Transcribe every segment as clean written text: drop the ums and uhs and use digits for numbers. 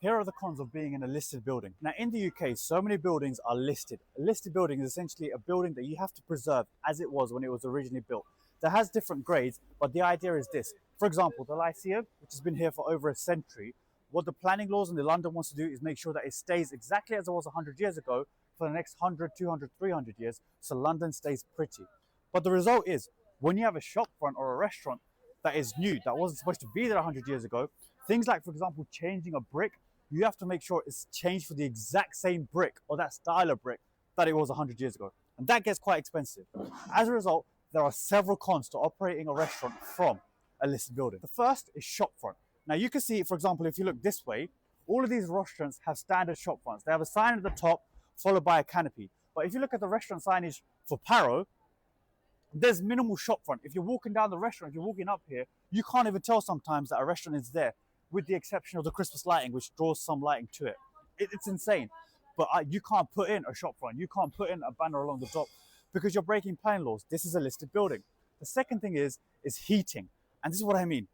Here are the cons of being in a listed building. Now, in the UK, so many buildings are listed. A listed building is essentially a building that you have to preserve as it was when it was originally built. That has different grades, but the idea is this. For example, the Lyceum, which has been here for over a century, what the planning laws in London wants to do is make sure that it stays exactly as it was 100 years ago for the next 100, 200, 300 years, so London stays pretty. But the result is, when you have a shop front or a restaurant that is new, that wasn't supposed to be there 100 years ago, things like, for example, changing a brick, you have to make sure it's changed for the exact same brick or that style of brick that it was 100 years ago. And that gets quite expensive. As a result, there are several cons to operating a restaurant from a listed building. The first is shop front. Now you can see, for example, if you look this way, all of these restaurants have standard shop fronts. They have a sign at the top followed by a canopy. But if you look at the restaurant signage for Paro, there's minimal shop front. If you're walking down the restaurant, if you're walking up here, you can't even tell sometimes that a restaurant is there, with the exception of the Christmas lighting, which draws some lighting to it. It's insane. But you can't put in a shop front. You can't put in a banner along the top because you're breaking planning laws. This is a listed building. The second thing is heating. And this is what I mean.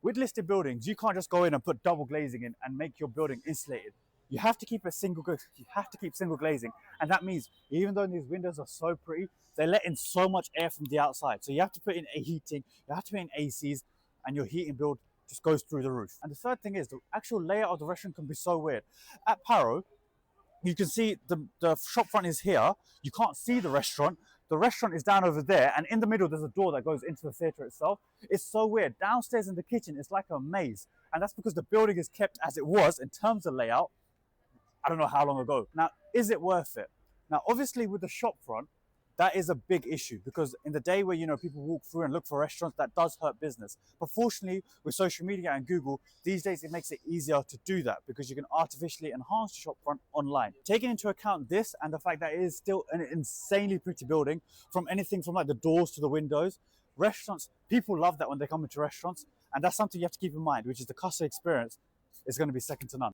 With listed buildings, you can't just go in and put double glazing in and make your building insulated. You have to keep single glazing, and that means even though these windows are so pretty, they let in so much air from the outside. So you have to put in a heating, you have to put in ACs, and your heating bill just goes through the roof. And the third thing is the actual layout of the restaurant can be so weird. At Paro, you can see the shop front is here. You can't see the restaurant. The restaurant is down over there, and in the middle there's a door that goes into the theatre itself. It's so weird. Downstairs in the kitchen, it's like a maze, and that's because the building is kept as it was in terms of layout. I don't know how long ago. Now, is it worth it? Now, obviously, with the shop front, that is a big issue because in the day where people walk through and look for restaurants, that does hurt business. But fortunately, with social media and Google, these days it makes it easier to do that because you can artificially enhance the shop front online. Taking into account this and the fact that it is still an insanely pretty building, from anything from like the doors to the windows, restaurants, people love that when they come into restaurants, and that's something you have to keep in mind, which is the customer experience is going to be second to none.